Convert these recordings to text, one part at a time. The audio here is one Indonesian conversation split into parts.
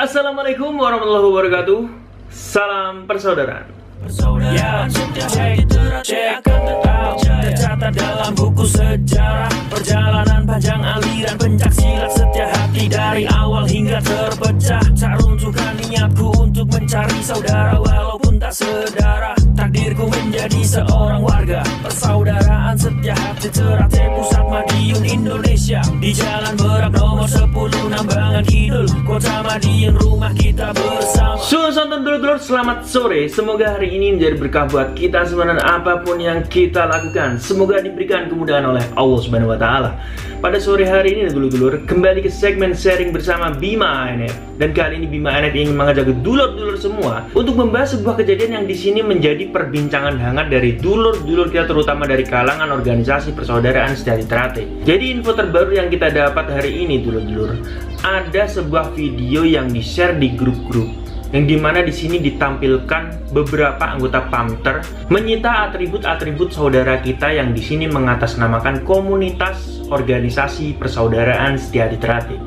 Assalamualaikum warahmatullahi wabarakatuh. Salam persaudaraan. Persaudaraan akan tetap tercatat dalam buku sejarah. Perjalanan panjang aliran pencak silat setia hati dari awal hingga terpecah. Tak runtuhkan niatku untuk mencari saudara walaupun tak sedara. Takdirku menjadi seorang warga persaudaraan setia hati Ternate Pusat Madiun Indonesia. Di Jalan Merak nomor 10 Nambangan Kidul Kota Madiun rumah kita bersama. Suasana dulur-dulur, selamat sore. Semoga hari ini menjadi berkah buat kita semua dan apapun yang kita lakukan. Semoga diberikan kemudahan oleh Allah Subhanahu wa Ta'ala. Pada sore hari ini dulur-dulur, kembali ke segmen sharing bersama Bima ANF. Dan kali ini Bima ANF ingin mengajak dulur-dulur semua untuk membahas sebuah kejadian yang di sini menjadi perbincangan hangat dari dulur-dulur kita, terutama dari kalangan organisasi persaudaraan sejati Ternate. Jadi info terbaru yang kita dapat hari ini dulur-dulur, ada sebuah video yang di-share di grup-grup yang dimana di sini ditampilkan beberapa anggota PAMTER menyita atribut-atribut saudara kita yang di sini mengatasnamakan komunitas organisasi persaudaraan sejati Ternate.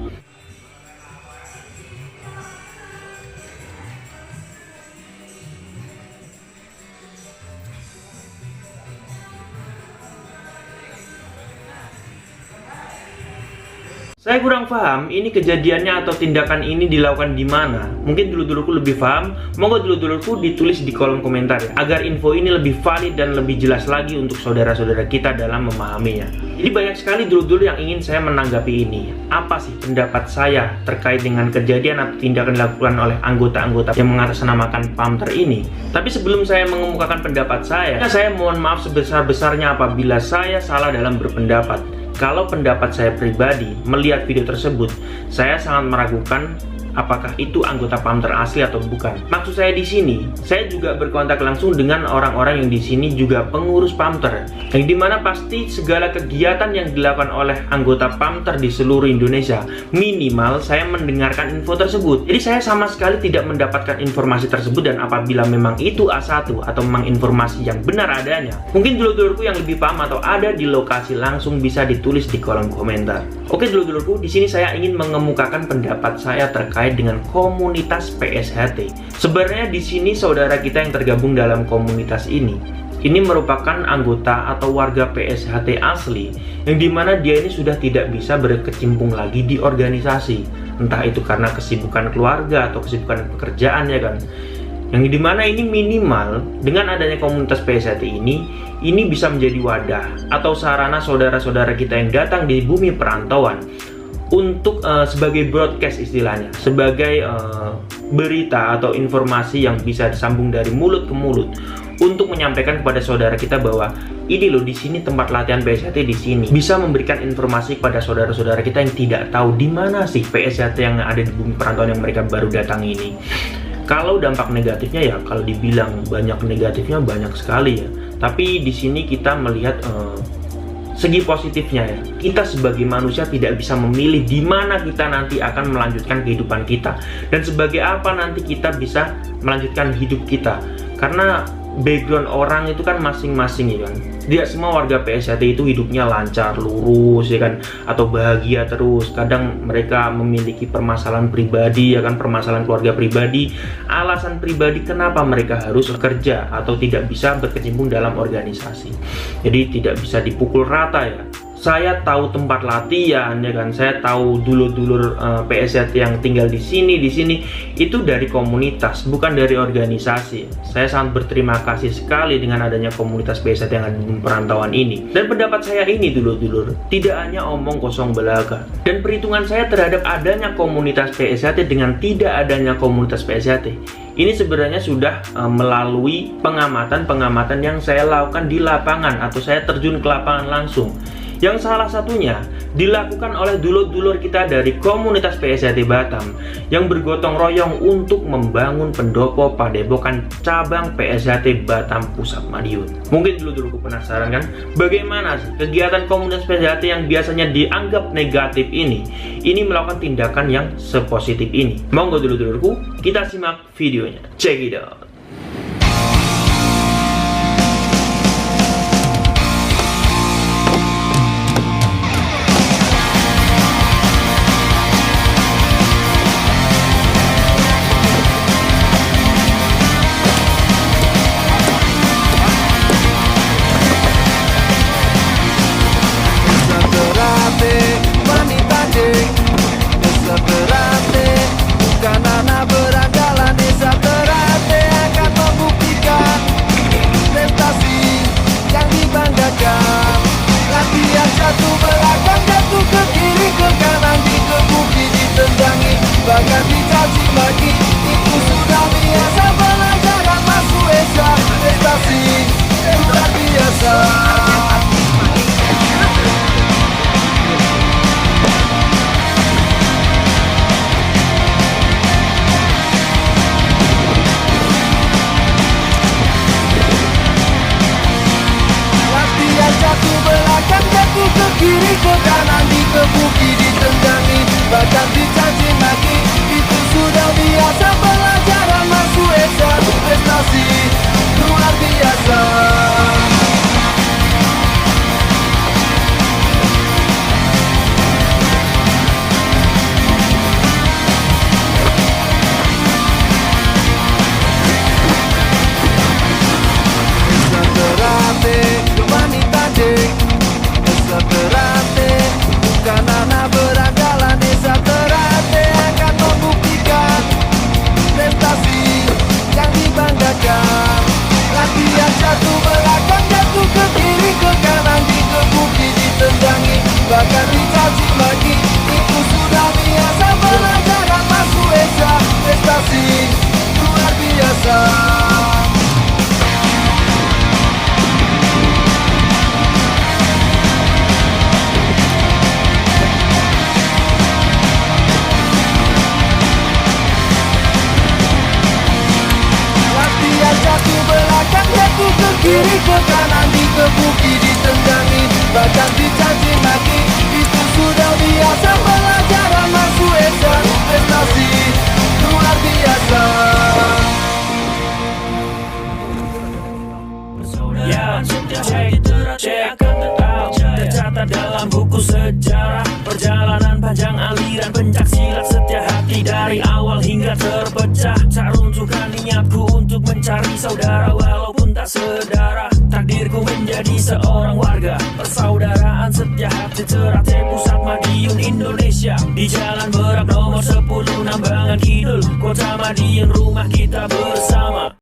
Saya kurang paham ini kejadiannya atau tindakan ini dilakukan di mana. Mungkin dulur-dulurku lebih paham. Monggo dulur-dulurku ditulis di kolom komentar ya, agar info ini lebih valid dan lebih jelas lagi untuk saudara-saudara kita dalam memahaminya. Jadi banyak sekali dulur-dulur yang ingin saya menanggapi ini. Apa sih pendapat saya terkait dengan kejadian atau tindakan dilakukan oleh anggota-anggota yang mengatasnamakan PAMTER ini? Tapi sebelum saya mengemukakan pendapat saya mohon maaf sebesar-besarnya apabila saya salah dalam berpendapat. Kalau pendapat saya pribadi melihat video tersebut, saya sangat meragukan apakah itu anggota PAMTER asli atau bukan. Maksud saya di sini, saya juga berkontak langsung dengan orang-orang yang di sini juga pengurus PAMTER, yang dimana pasti segala kegiatan yang dilakukan oleh anggota PAMTER di seluruh Indonesia, minimal saya mendengarkan info tersebut. Jadi saya sama sekali tidak mendapatkan informasi tersebut, dan apabila memang itu A1 atau memang informasi yang benar adanya, mungkin dulur-dulurku yang lebih paham atau ada di lokasi langsung bisa ditulis di kolom komentar. Oke dulur-dulurku, di sini saya ingin mengemukakan pendapat saya terkait dengan komunitas PSHT. Sebenarnya di sini saudara kita yang tergabung dalam komunitas ini merupakan anggota atau warga PSHT asli, yang dimana dia ini sudah tidak bisa berkecimpung lagi di organisasi, entah itu karena kesibukan keluarga atau kesibukan pekerjaan ya kan. Yang dimana ini minimal dengan adanya komunitas PSHT ini bisa menjadi wadah atau sarana saudara-saudara kita yang datang di bumi perantauan untuk sebagai broadcast istilahnya, sebagai berita atau informasi yang bisa disambung dari mulut ke mulut untuk menyampaikan kepada saudara kita bahwa ini loh, di sini tempat latihan PSHT di sini, bisa memberikan informasi kepada saudara-saudara kita yang tidak tahu di mana sih PSHT yang ada di bumi perantauan yang mereka baru datang ini. Kalau dampak negatifnya ya, kalau dibilang banyak negatifnya banyak sekali ya. Tapi di sini kita melihat segi positifnya ya. Kita sebagai manusia tidak bisa memilih di mana kita nanti akan melanjutkan kehidupan kita dan sebagai apa nanti kita bisa melanjutkan hidup kita. Karena background orang itu kan masing-masing ya kan. Tidak semua warga PSHT itu hidupnya lancar, lurus ya kan, atau bahagia terus. Kadang mereka memiliki permasalahan pribadi ya kan, permasalahan keluarga pribadi, alasan pribadi kenapa mereka harus bekerja atau tidak bisa berkecimpung dalam organisasi. Jadi tidak bisa dipukul rata ya. Saya tahu tempat latihan ya kan, saya tahu dulur-dulur PSHT yang tinggal di sini itu dari komunitas, bukan dari organisasi. Saya sangat berterima kasih sekali dengan adanya komunitas PSHT yang ada di perantauan ini. Dan pendapat saya ini dulur-dulur tidak hanya omong kosong belaka. Dan perhitungan saya terhadap adanya komunitas PSHT dengan tidak adanya komunitas PSHT ini sebenarnya sudah melalui pengamatan yang saya lakukan di lapangan atau saya terjun ke lapangan langsung. Yang salah satunya dilakukan oleh dulur-dulur kita dari komunitas PSHT Batam yang bergotong royong untuk membangun pendopo padepokan cabang PSHT Batam Pusat Madiun. Mungkin dulur-dulurku penasaran kan, bagaimana sih kegiatan komunitas PSHT yang biasanya dianggap negatif ini melakukan tindakan yang sepositif ini. Monggo dulur-dulurku, kita simak videonya. Check it out. biasa, pelajaran masuk Esa, prestasi luar biasa. Esa Terate, wanita dek. Esa Terate, bukan anak berandalan. Esa Terate akan membuktikan prestasi yang dibanggakan. Latihan jatuh belakang, jatuh ke kiri, ke kanan, dikebuki, ditendangi, bahkan dicaci maki. Itu sudah biasa, pelajaran masuk Esa, prestasi luar biasa. Latihan jatuh belakang, jatuh ke kiri, ke kanan, dikebuki, ditendangi, bahkan dicaci maki. Itu sudah biasa, pelajaran masuk Esa, prestasi luar biasa. Ya, saya akan tetap tercatat dalam buku sejarah. Perjalanan panjang aliran pencak silat, setia hati dari awal hingga terpecah. Tak runtuhkan niatku untuk mencari saudara walaupun tak sedara. Takdirku menjadi seorang warga persaudaraan, setia hati Terate, pusat Madiun Indonesia. Di Jalan Merak nomor 10 Nambangan Kidul, Kota Madiun, rumah kita bersama.